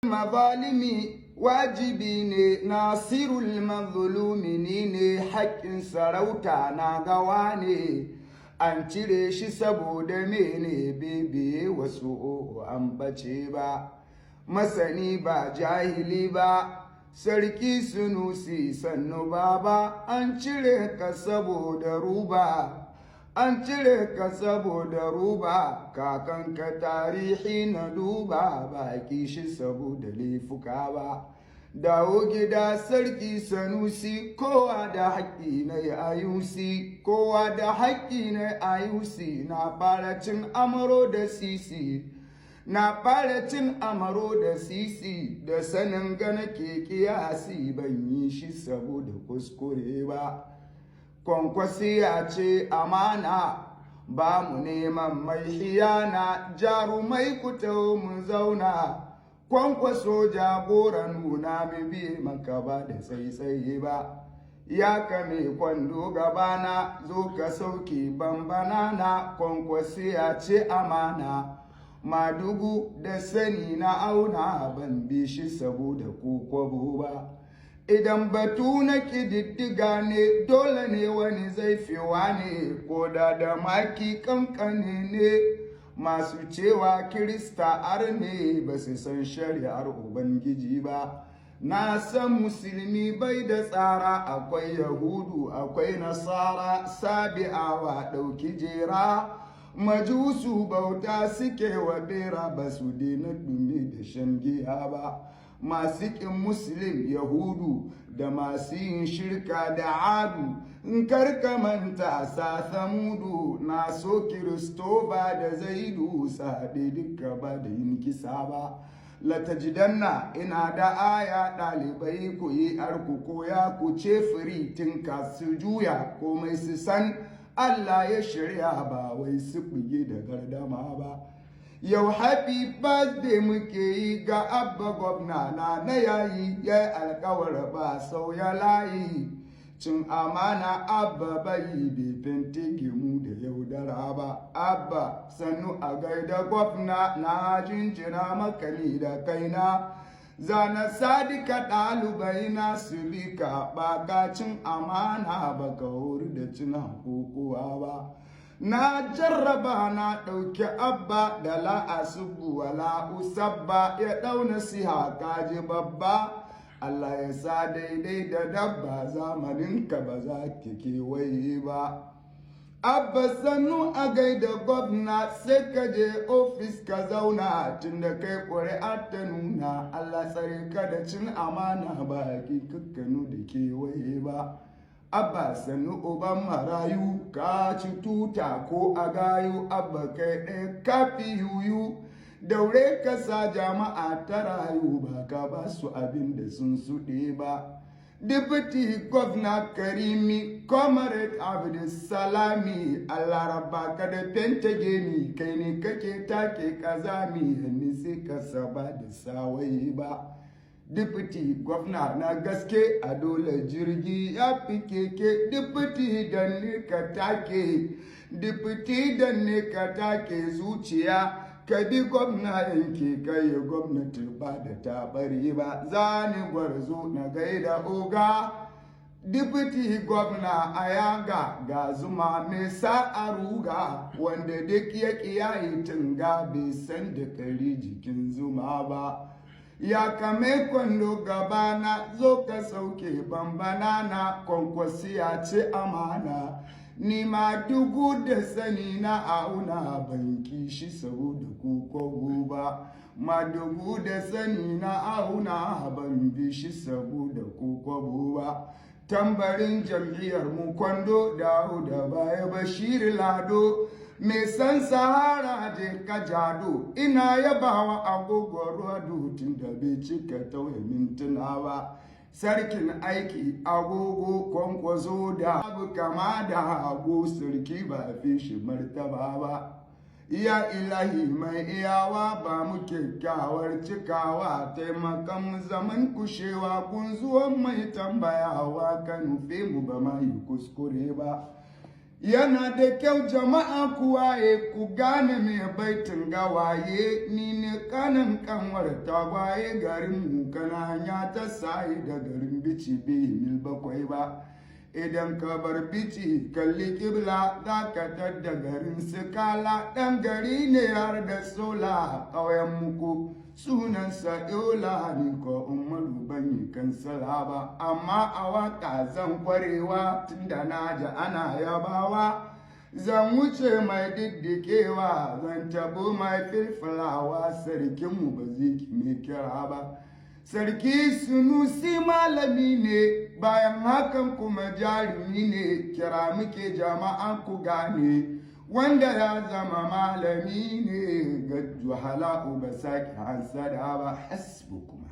mazalimi wajibi ne, nasirul mazlumi ne, haƙƙin sarauta na gawa ne, an cire shi saboda mene bebe wasu an bace ba, masani ba jahili ba, sarki Sunusi sannu baba, an cire ka saboda ruba. An cire ka saboda ruba, kakanka tarihi na duba, ba shi saboda laifuka ba. Dawo gida sarki Sanusi, kowa da haƙƙi na ayusi, kowa da haƙƙi na ayusi, na fara cin amaro da sisi, na fara cin amaro da sisi, da sanin gana ke kiyasi, ban yi shi saboda kuskure ba. Kwankwasiyya ce amana, ba mu neman mai hiyana, jarumai ku taho mu zauna. Kwankwaso jagoran nuna bibi maka ba da tsaitsaye ba, ya kame kwando gabana, zo ka sauke bambana na. Kwankwasiyya ce amana, madugu da sani na auna, ban bi shi saboda ku kwabo ba. Idan batu na ƙididdiga ne, dole ne wani zai fiwa ne, ko da maki kankane ne. Masu cewa Kirista arne ba su san shari'ar Ubangiji ba. Na san musulmi bai da tsara, akwai Yahudu akwai Nasara, Sabi'awa ɗauki jera. Majusu bauta suke wa bera, ba su daina ɗumi da shan giya ba. Masu ƙin Muslim Yahudu da masu yin shirka da adu, in karka manta sa Samudu, na so Kiristoba da Zaidu, saɗe duka ba da yin kisa ba. Latajidanna ina da aya, ɗalibai ku yi arku koya, ku ce firi tinka su juya, komai su san Allah ya shirya, ba wai su buge da gardama ba. Yau happy birthday muke yi ga Abba gwamna na yayi, ya alkawar ba sauya layi. Cin amana Abba bai fenti mu da yaudara ba. Abba sannu a gaida gwamna, na jinjina maka ni da kaina. Zana sadika ɗalibai na su bi ka, ba ka cin amana ba ka hori da cin kokowa ba. Na jarraba na ɗauki Abba da la'asubu wa la'usabba, ya ɗau nasiha kaji babba. Allah ya sa daidai da dabba, zamaninka ba za ki kewaye ba. Abba sannu a gaida gwamna, sai ka je ofis ka zauna, tun da kai ƙuri'a ta nuna. Allah tsare ka da cin amana, ba ki kakkanu da kewaye ba. Abba sannu uban marayu, ka ci tuta ko a gayu. Abba kai ɗaya kafi yuyu, daure ka sa jama'a ta rayu, ba ka ba su abin da sun suɗe ba. Deputy Governor Karimi, Comrade Abdulsalami, Allah rabba ka da pentage, kai ne kake take kazami, hannu sai ka saba da sawaye ba. Deputy Governor na gaske, a dole jirgi ya fi keke. Deputy dan ne ka take, Deputy dan ne ka take zuciya. Ka bi gwamna yanke kai, gwamnati ba da tabari ba. Zani gwarzo na gaida oga, Deputy Governor a yaga, ga zuma mai sa'a ruga, wanda duk ya kiyaye tunga, bai san da kari jikin zuma ba. Ya kame kwando gabana, zo ka sauke bambana na. Kwankwasiyya ce amana, ni ma dugu da sani na auna, ban kishi saboda ku kogo ba. Madugu da sani na auna, ban bi shi saboda ku kogo ba. Tambarin jam'iyyar mu kwando, Dauda baya Bashir Lado, mai san sahara je ka jado. Ina yabawa agogon ruwa tun da bai cika tauye mintuna ba. Sarkin aiki agogo Kwankwaso, da abu kama da hago, sarki ba fi shi martaba ba. Ya ilahi mai iyawa, ba mu kyakkyawar cikawa, taimakan zaman kushewa, gunzuwan mai tambayawa, ka nufe mu ba ma yi kuskure ba. yana da kyau jama'a kuwaye ku gane me baitin gawaye ni ne kanin kanwar tagwaye garin mu kana ya ta sai da garin bici bai mil bakwai ba idan ka bar bici kalli kibla za ka tadda garin sikala ɗan gari ne har da sola ƙauyen muku sunansa yola ni ko umaru ban yi kansala ba amma a waka zan kwarewa tunda na ji ana yabawa zan wuce mai diddikewa zan tabo mai filfilawa sarkinmu ba zai mai kira ba sarki sunusi malami ne bayan hakan kuma jarumi ne kira muke jama'a ku gane wanda ya zama malami ne ga juhala ba sake hansada ba hasbukum